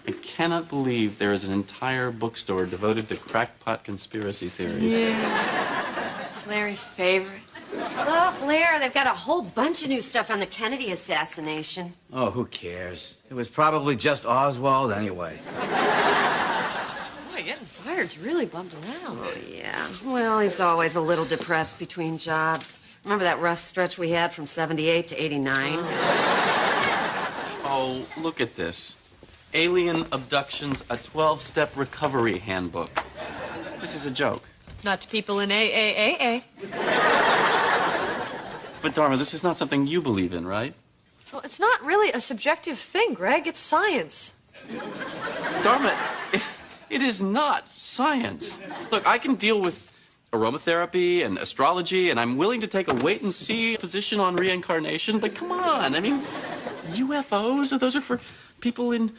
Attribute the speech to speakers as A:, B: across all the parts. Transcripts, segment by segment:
A: I cannot believe there is an entire bookstore devoted to crackpot conspiracy theories.
B: Yeah. It's Larry's favorite.
C: Look, Larry, they've got a whole bunch of new stuff on the Kennedy assassination.
D: Oh, who cares? It was probably just Oswald anyway.
B: Boy, getting fired's really bumped around.
C: Oh, yeah. Well, he's always a little depressed between jobs. Remember that rough stretch we had from 78 to 89?
A: Oh, look at this. Alien Abductions, a 12-step recovery handbook. This is a joke.
B: Not to people in AAAA.
A: But, Dharma, this is not something you believe in, right?
B: Well, it's not really a subjective thing, Greg. It's science.
A: Dharma, it is not science. Look, I can deal with aromatherapy and astrology, and I'm willing to take a wait-and-see position on reincarnation, but come on, I mean, UFOs, those are for people in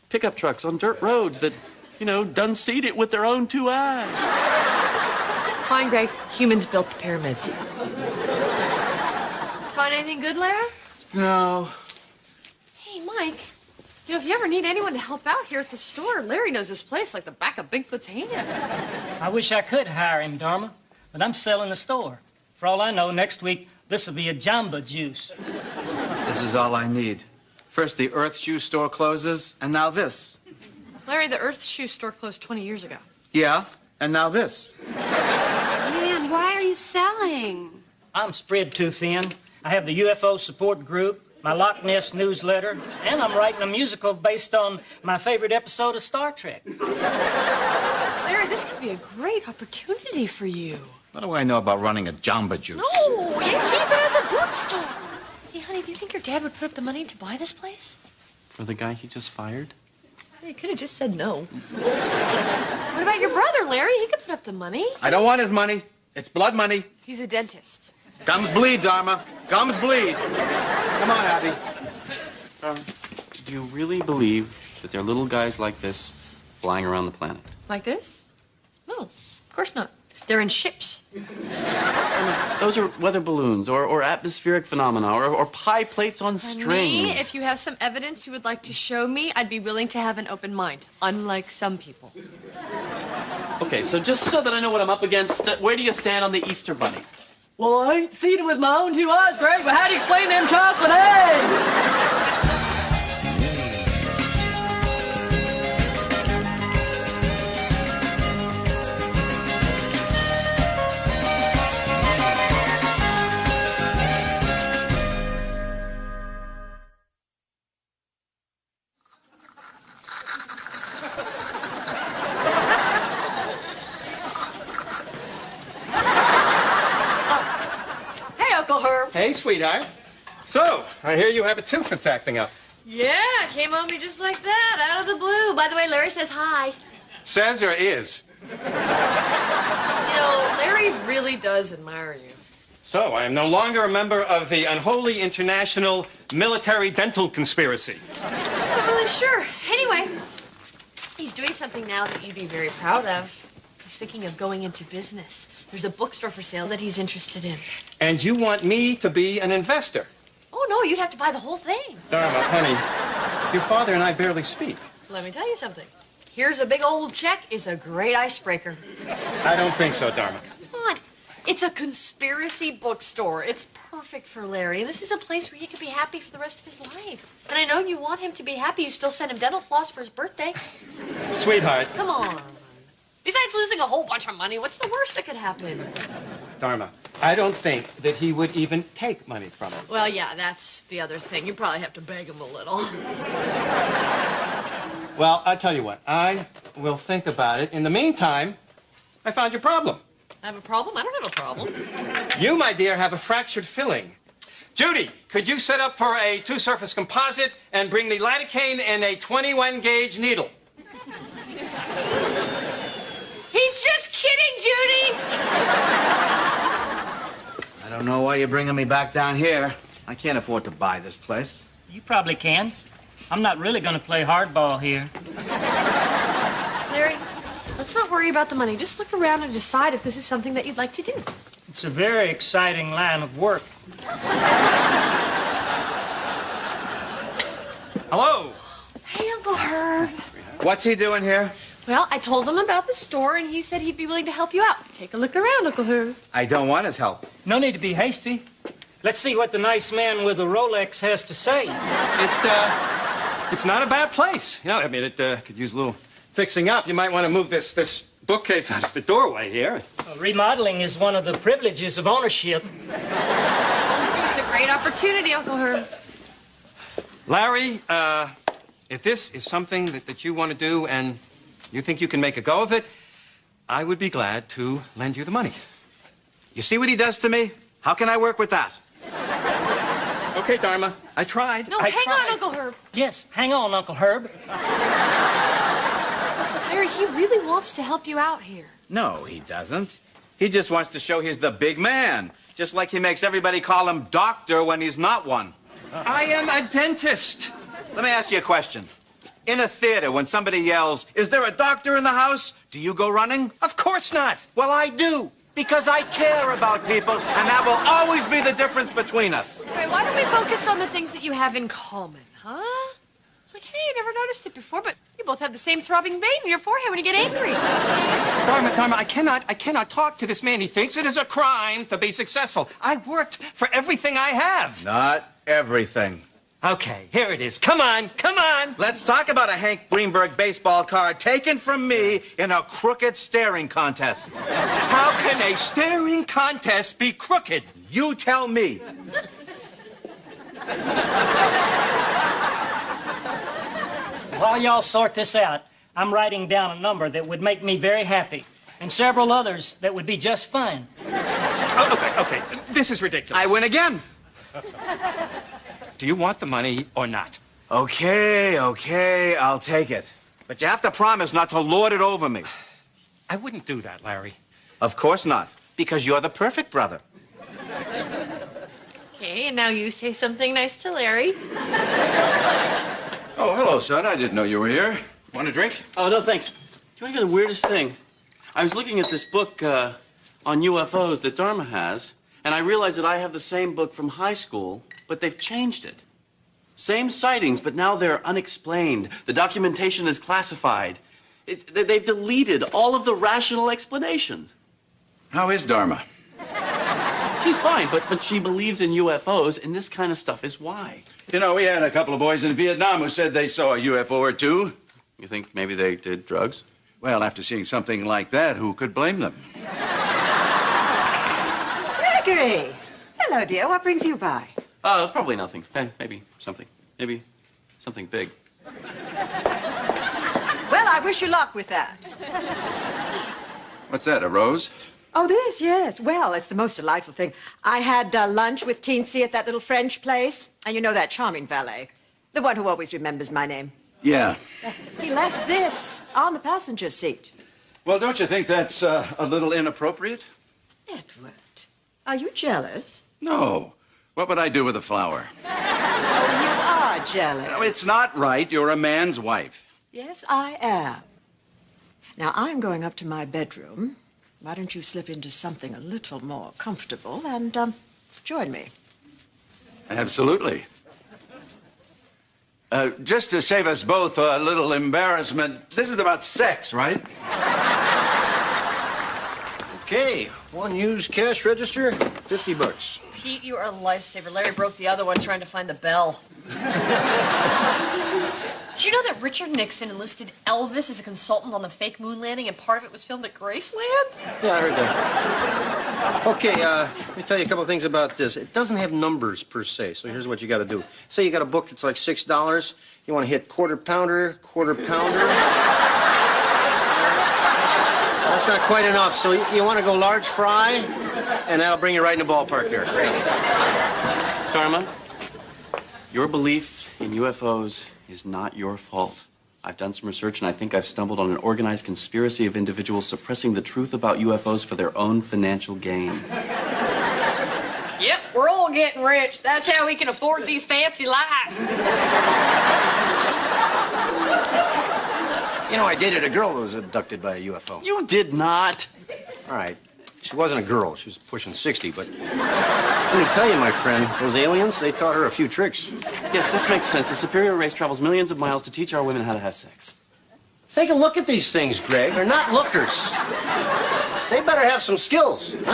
A: pickup trucks on dirt roads that, you know, done seen it with their own two eyes.
B: Fine, Greg. Humans built the pyramids. Find anything good, Larry?
D: No.
B: Hey, Mike. You know, if you ever need anyone to help out here at the store, Larry knows this place like the back of Bigfoot's hand.
E: I wish I could hire him, Dharma, but I'm selling the store. For all I know, next week, this will be a Jamba Juice.
D: This is all I need. First the Earth Shoe store closes, and now this.
B: Larry, the Earth Shoe store closed 20 years ago.
D: Yeah, and now this.
C: Man, why are you selling?
E: I'm spread too thin. I have the UFO support group, my Loch Ness newsletter, and I'm writing a musical based on my favorite episode of Star Trek.
B: Larry, this could be a great opportunity for you.
D: What do I know about running a Jamba Juice?
B: No, you keep it as a bookstore. Hey, honey, do you think your dad would put up the money to buy this place?
A: For the guy he just fired?
B: You could have just said no. What about your brother, Larry? He could put up the money.
D: I don't want his money. It's blood money.
B: He's a dentist.
D: Gums bleed, Dharma. Gums bleed. Come on, Abby.
A: Do you really believe that there are little guys like this flying around the planet?
B: Like this? No, of course not. They're in ships.
A: Those are weather balloons or atmospheric phenomena or pie plates on strings.
B: Me, if you have some evidence you would like to show me, I'd be willing to have an open mind, unlike some people.
A: Okay, so just so that I know what I'm up against, where do you stand on the Easter Bunny?
F: Well, I ain't seen it with my own two eyes, Greg, but how do you explain them chocolate eggs?
G: Hey, sweetheart. So, I hear you have a tooth that's acting up.
B: Yeah, came on me just like that, out of the blue. By the way, Larry says hi.
G: Says or is?
B: You know, Larry really does admire you.
G: So, I am no longer a member of the unholy international military dental conspiracy.
B: I'm not really sure. Anyway, he's doing something now that you'd be very proud of. He's thinking of going into business. There's a bookstore for sale that he's interested in.
G: And you want me to be an investor?
B: Oh, no, you'd have to buy the whole thing.
G: Dharma, honey, your father and I barely speak.
B: Let me tell you something. Here's a big old check is a great icebreaker.
G: I don't think so, Dharma.
B: Come on. It's a conspiracy bookstore. It's perfect for Larry. This is a place where he could be happy for the rest of his life. And I know you want him to be happy. You still send him dental floss for his birthday.
G: Sweetheart.
B: Come on. Besides losing a whole bunch of money, what's the worst that could happen?
G: Dharma, I don't think that he would even take money from it.
B: Well, yeah, that's the other thing. You probably have to beg him a little.
G: Well, I'll tell you what. I will think about it. In the meantime, I found your problem.
B: I have a problem? I don't have a problem.
G: You, my dear, have a fractured filling. Judy, could you set up for a two-surface composite and bring the lidocaine and a 21-gauge needle?
B: He's just kidding, Judy!
D: I don't know why you're bringing me back down here. I can't afford to buy this place.
E: You probably can. I'm not really going to play hardball here.
B: Larry, let's not worry about the money. Just look around and decide if this is something that you'd like to do.
E: It's a very exciting line of work.
G: Hello.
B: Hey, Uncle Herb.
D: What's he doing here?
B: Well, I told him about the store, and he said he'd be willing to help you out. Take a look around, Uncle Herb.
D: I don't want his help.
E: No need to be hasty. Let's see what the nice man with the Rolex has to say.
G: It's not a bad place. You know, I mean, it could use a little fixing up. You might want to move this bookcase out of the doorway here.
E: Remodeling is one of the privileges of ownership.
B: It's a great opportunity, Uncle Herb.
G: Larry, if this is something that you want to do and you think you can make a go of it, I would be glad to lend you the money.
D: You see what he does to me? How can I work with that?
G: Okay, Dharma, I tried.
B: No,
G: I
B: hang
G: tried.
B: on, Uncle Herb.
E: Yes, hang on, Uncle Herb.
B: Larry, he really wants to help you out here.
D: No, he doesn't. He just wants to show he's the big man. Just like he makes everybody call him doctor when he's not one.
G: I am a dentist.
D: Let me ask you a question. In a theater, when somebody yells, "Is there a doctor in the house?" do you go running?
G: Of course not.
D: Well, I do. Because I care about people, and that will always be the difference between us.
B: All right, why don't we focus on the things that you have in common, huh? Like, hey, I never noticed it before, but you both have the same throbbing vein in your forehead when you get angry.
G: Dharma, I cannot talk to this man. He thinks it is a crime to be successful. I worked for everything I have.
D: Not everything.
G: Okay, here it is. Come on, come on.
D: Let's talk about a Hank Greenberg baseball card taken from me in a crooked staring contest.
G: How can a staring contest be crooked?
D: You tell me.
E: While y'all sort this out, I'm writing down a number that would make me very happy, and several others that would be just fine.
G: Oh, okay. This is ridiculous.
D: I win again.
G: Do you want the money or not?
D: Okay, I'll take it. But you have to promise not to lord it over me.
G: I wouldn't do that, Larry.
D: Of course not, because you're the perfect brother.
B: Okay, and now you say something nice to Larry.
H: Oh, hello, son. I didn't know you were here. Want a drink?
A: Oh, no, thanks. Do you want to hear the weirdest thing? I was looking at this book on UFOs that Dharma has, and I realized that I have the same book from high school, but they've changed it. Same sightings, but now they're unexplained. The documentation is classified. They've deleted all of the rational explanations.
H: How is Dharma?
A: She's fine, but she believes in UFOs, and this kind of stuff is why.
H: You know, we had a couple of boys in Vietnam who said they saw a UFO or two.
A: You think maybe they did drugs?
H: Well, after seeing something like that, who could blame them?
I: Gregory! Hello, dear. What brings you by?
A: Probably nothing. Maybe something. Maybe something big.
I: Well, I wish you luck with that.
H: What's that, a rose?
I: Oh, this, yes. Well, it's the most delightful thing. I had lunch with Teensy at that little French place. And you know that charming valet? The one who always remembers my name.
H: Yeah.
I: He left this on the passenger seat.
H: Well, don't you think that's a little inappropriate?
I: Edward, are you jealous?
H: No. What would I do with a flower?
I: You are jealous.
H: No, it's not right. You're a man's wife.
I: Yes, I am. Now, I'm going up to my bedroom. Why don't you slip into something a little more comfortable and join me?
H: Absolutely. Just to save us both a little embarrassment, this is about sex, right?
J: Okay, one used cash register, $50.
B: Pete, you are a lifesaver. Larry broke the other one trying to find the bell. Did you know that Richard Nixon enlisted Elvis as a consultant on the fake moon landing and part of it was filmed at Graceland?
J: Yeah, I heard that. Okay, let me tell you a couple things about this. It doesn't have numbers per se, so here's what you got to do. Say you got a book that's like $6. You want to hit quarter pounder. That's not quite enough, so you want to go large fry, and that'll bring you right in the ballpark there.
A: Dharma, your belief in UFOs is not your fault. I've done some research, and I think I've stumbled on an organized conspiracy of individuals suppressing the truth about UFOs for their own financial gain.
B: Yep, we're all getting rich. That's how we can afford these fancy lives.
J: You know, I dated a girl that was abducted by a UFO.
A: You did not.
J: All right. She wasn't a girl. She was pushing 60, but let me tell you, my friend, those aliens, they taught her a few tricks.
A: Yes, this makes sense. A superior race travels millions of miles to teach our women how to have sex.
J: Take a look at these things, Greg. They're not lookers. They better have some skills.
A: Look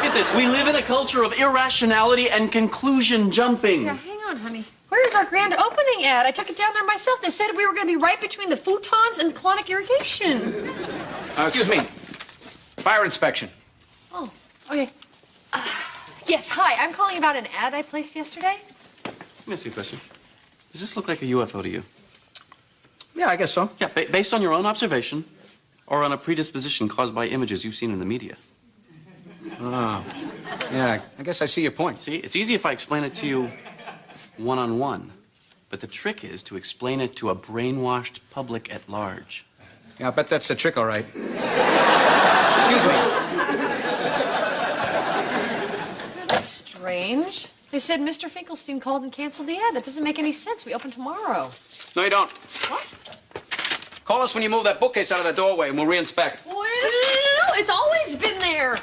A: at this. We live in a culture of irrationality and conclusion jumping.
B: Yeah, hang on, honey. Where is our grand opening at? I took it down there myself. They said we were going to be right between the futons and the colonic irrigation.
G: Excuse me. Fire inspection.
B: Oh, okay. Yes, hi. I'm calling about an ad I placed yesterday.
A: Let me ask you a question. Does this look like a UFO to you?
G: Yeah, I guess so.
A: Yeah, based on your own observation or on a predisposition caused by images you've seen in the media.
G: Oh. Yeah, I guess I see your point.
A: See, it's easy if I explain it to you one-on-one. But the trick is to explain it to a brainwashed public at large.
G: Yeah, I bet that's the trick, all right. Excuse me.
B: That's strange. They said Mr. Finkelstein called and canceled the ad. That doesn't make any sense. We open tomorrow.
G: No, you don't.
B: What?
G: Call us when you move that bookcase out of the doorway and we'll re-inspect.
B: No. It's always been there.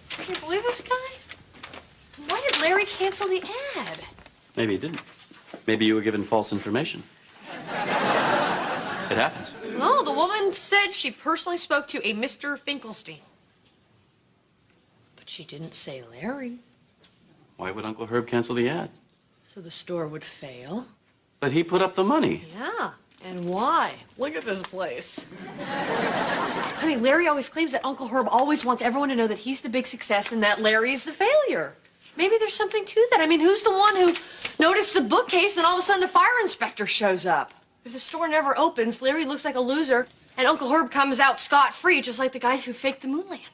B: Can you believe this guy? Why did Larry cancel the ad?
A: Maybe he didn't. Maybe you were given false information. It happens.
B: No, the woman said she personally spoke to a Mr. Finkelstein. But she didn't say Larry.
A: Why would Uncle Herb cancel the ad?
B: So the store would fail?
A: But he put up the money.
B: Yeah. And why? Look at this place. Honey, Larry always claims that Uncle Herb always wants everyone to know that he's the big success and that Larry's the failure. Maybe there's something to that. I mean, who's the one who noticed the bookcase and all of a sudden a fire inspector shows up? If the store never opens, Larry looks like a loser, and Uncle Herb comes out scot-free, just like the guys who faked the moon landing.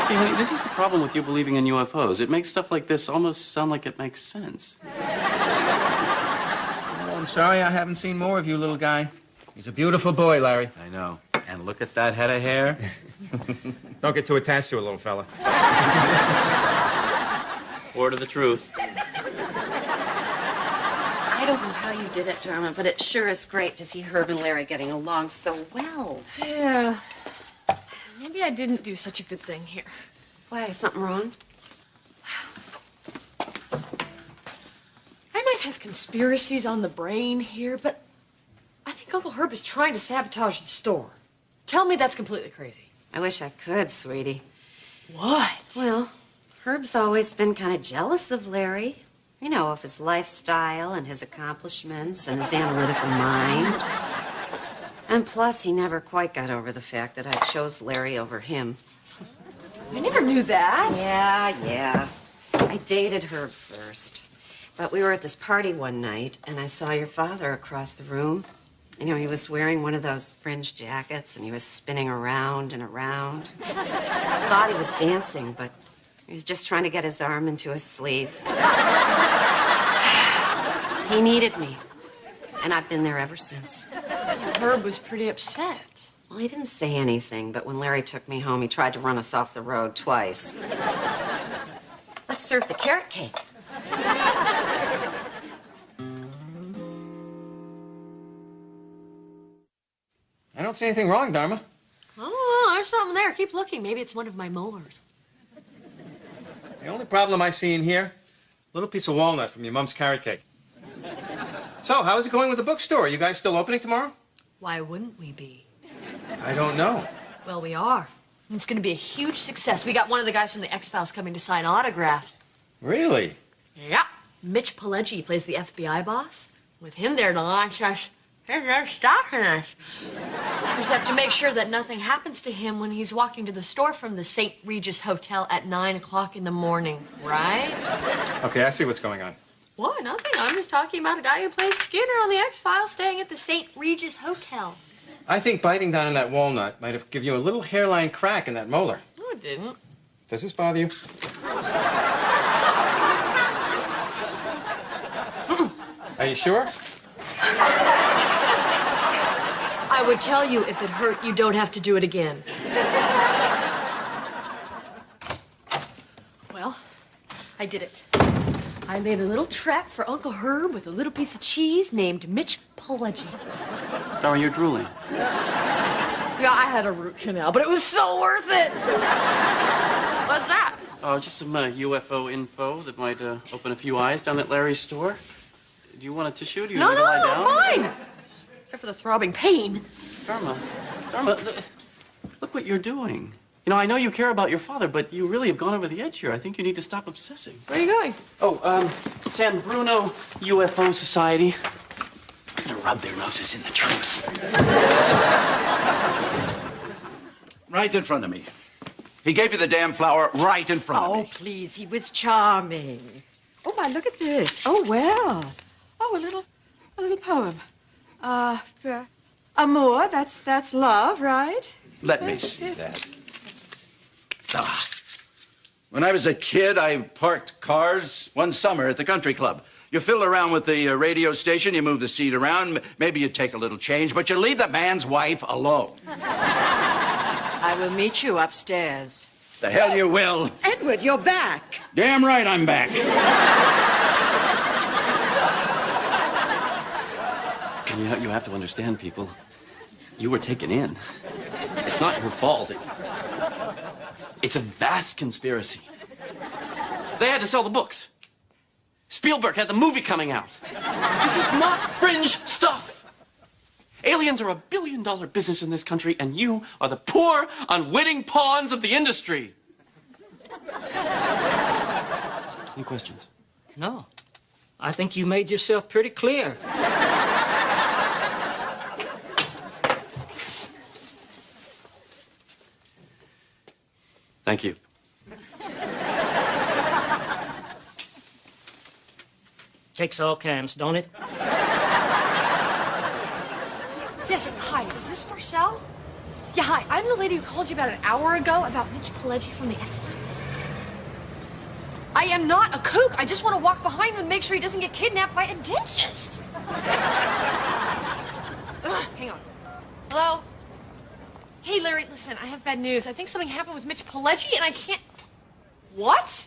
A: See, honey, this is the problem with you believing in UFOs. It makes stuff like this almost sound like it makes sense.
G: Oh, I'm sorry I haven't seen more of you, little guy. He's a beautiful boy, Larry.
D: I know. And look at that head of hair.
G: Don't get too attached to it, little fella.
A: Word of the truth.
C: I don't know how you did it, Dharma, but it sure is great to see Herb and Larry getting along so well.
B: Yeah. Maybe I didn't do such a good thing here.
C: Why, is something wrong?
B: I might have conspiracies on the brain here, but I think Uncle Herb is trying to sabotage the store. Tell me that's completely crazy.
C: I wish I could, sweetie.
B: What?
C: Well, Herb's always been kind of jealous of Larry. You know, of his lifestyle and his accomplishments and his analytical mind. And plus, he never quite got over the fact that I chose Larry over him.
B: I never knew that.
C: Yeah. I dated Herb first. But we were at this party one night, and I saw your father across the room. You know, he was wearing one of those fringe jackets, and he was spinning around and around. I thought he was dancing, but he was just trying to get his arm into his sleeve. He needed me, and I've been there ever since.
B: Herb was pretty upset.
C: Well, he didn't say anything, but when Larry took me home, he tried to run us off the road twice. Let's serve the carrot cake.
G: I don't see anything wrong, Dharma.
B: Oh, there's something there. Keep looking. Maybe it's one of my molars.
G: The only problem I see in here, a little piece of walnut from your mom's carrot cake. So, how is it going with the bookstore? Are you guys still opening tomorrow?
B: Why wouldn't we be?
G: I don't know.
B: Well, we are. It's going to be a huge success. We got one of the guys from the X-Files coming to sign autographs.
G: Really?
B: Yeah. Mitch Pileggi plays the FBI boss. With him there to launch us, they're stalking us. We just have to make sure that nothing happens to him when he's walking to the store from the St. Regis Hotel at 9 o'clock in the morning, right?
G: Okay, I see what's going on.
B: What? Nothing. I'm just talking about a guy who plays Skinner on the X-Files staying at the St. Regis Hotel.
G: I think biting down on that walnut might have given you a little hairline crack in that molar.
B: No, it didn't.
G: Does this bother you? Are you sure?
B: I would tell you if it hurt, you don't have to do it again. Well, I did it. I made a little trap for Uncle Herb with a little piece of cheese named Mitch Pileggi.
A: Dharma, you're drooling.
B: Yeah, I had a root canal, but it was so worth it. What's that?
A: Oh, just some UFO info that might open a few eyes down at Larry's store. Do you want a tissue? Do you
B: No,
A: need to lie down?
B: I'm fine. Except for the throbbing pain.
A: Dharma, look what you're doing. You know, I know you care about your father, but you really have gone over the edge here. I think you need to stop obsessing.
B: Where are you going?
A: Oh, San Bruno UFO Society. I'm gonna rub their noses in the truth.
H: Right in front of me. He gave you the damn flower right in front of me.
I: Oh, please, he was charming. Oh, my, look at this. Oh, well. Oh, a little poem. Amour, that's love, right?
H: Let me see that. Ah. When I was a kid, I parked cars one summer at the country club. You fiddle around with the radio station, you move the seat around, maybe you take a little change, but you leave the man's wife alone.
I: I will meet you upstairs.
H: The hell you will.
I: Edward, you're back.
H: Damn right I'm back.
A: You have to understand, people. You were taken in. It's not your fault. It's a vast conspiracy. They had to sell the books. Spielberg had the movie coming out. This is not fringe stuff. Aliens are a billion-dollar business in this country, and you are the poor, unwitting pawns of the industry. Any questions?
E: No. I think you made yourself pretty clear.
A: Thank you.
E: Takes all kinds, don't it?
B: Yes, hi, is this Marcel? Yeah, hi, I'm the lady who called you about an hour ago about Mitch Pileggi from the X-Files. I am not a kook. I just want to walk behind him and make sure he doesn't get kidnapped by a dentist. Ugh, hang on. Hello? Hey, Larry, listen, I have bad news. I think something happened with Mitch Pileggi, and I can't... What?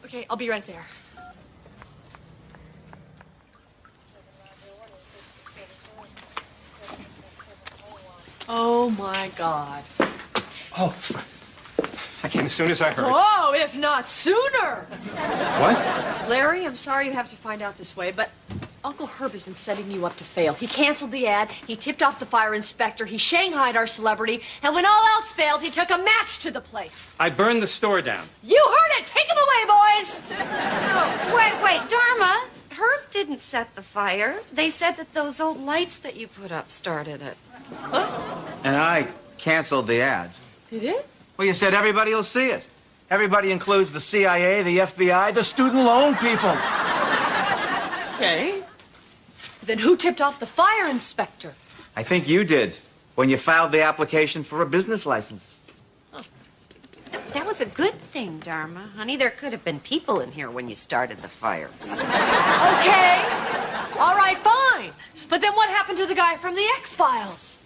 B: Okay, I'll be right there. Oh, my God.
G: Oh, I came as soon as I heard.
B: Oh, if not sooner.
G: What?
B: Larry, I'm sorry you have to find out this way, but Uncle Herb has been setting you up to fail. He canceled the ad, he tipped off the fire inspector, he shanghaied our celebrity, and when all else failed, he took a match to the place.
G: I burned the store down.
B: You heard it! Take him away, boys!
C: Oh, wait, Dharma. Herb didn't set the fire. They said that those old lights that you put up started it.
D: And I canceled the ad.
B: Did it?
D: Well, you said everybody will see it. Everybody includes the CIA, the FBI, the student loan people.
B: Okay. Then who tipped off the fire inspector?
D: I think you did when you filed the application for a business license.
C: That was a good thing, Dharma. Honey, there could have been people in here when you started the fire.
B: Okay. All right, fine. But then what happened to the guy from the X-Files?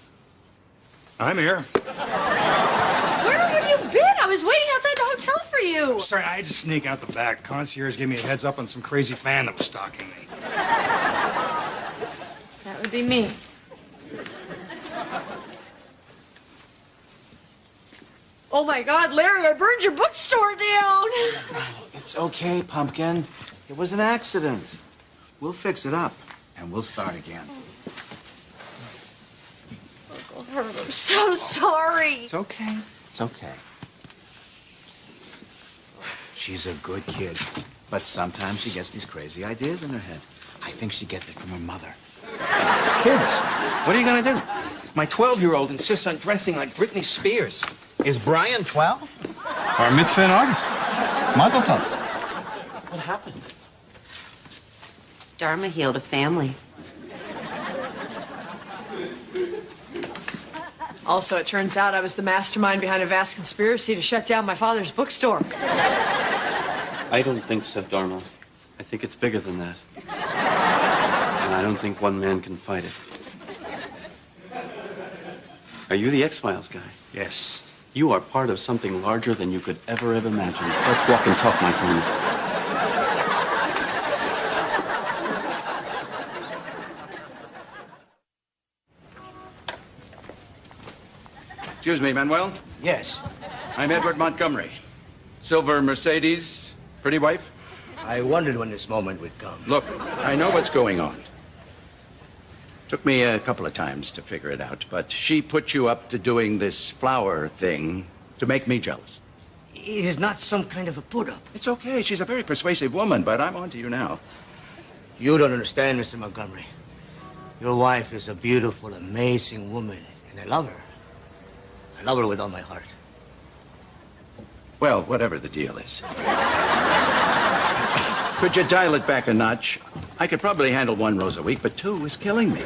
G: I'm here.
B: Where have you been? I was waiting outside the hotel for you.
K: Sorry, I had to sneak out the back. Concierge gave me a heads up on some crazy fan that was stalking me.
B: That would be me. Oh my God, Larry, I burned your bookstore down.
D: It's okay, Pumpkin. It was an accident. We'll fix it up, and we'll start again.
B: Uncle Herb, I'm so sorry.
D: It's okay. It's okay. She's a good kid, but sometimes she gets these crazy ideas in her head. I think she gets it from her mother.
G: Kids, what are you gonna do? My 12-year-old insists on dressing like Britney Spears.
D: Is Brian 12?
K: Bar mitzvah in August. Mazel tov.
A: What happened?
C: Dharma healed a family.
B: Also, it turns out I was the mastermind behind a vast conspiracy to shut down my father's bookstore.
A: I don't think so, Dharma. I think it's bigger than that. And I don't think one man can fight it. Are you the X-Files guy?
K: Yes.
A: You are part of something larger than you could ever have imagined. Let's walk and talk, my friend.
H: Excuse me, Manuel.
K: Yes.
H: I'm Edward Montgomery. Silver Mercedes, pretty wife?
L: I wondered when this moment would come.
H: Look, I know what's going on. Took me a couple of times to figure it out, but she put you up to doing this flower thing to make me jealous.
L: It is not some kind of a put-up.
H: It's okay. She's a very persuasive woman, but I'm on to you now.
L: You don't understand, Mr. Montgomery. Your wife is a beautiful, amazing woman, and I love her. I love her with all my heart.
H: Well, whatever the deal is. Could you dial it back a notch? I could probably handle 1 rose a week, but 2 is killing me.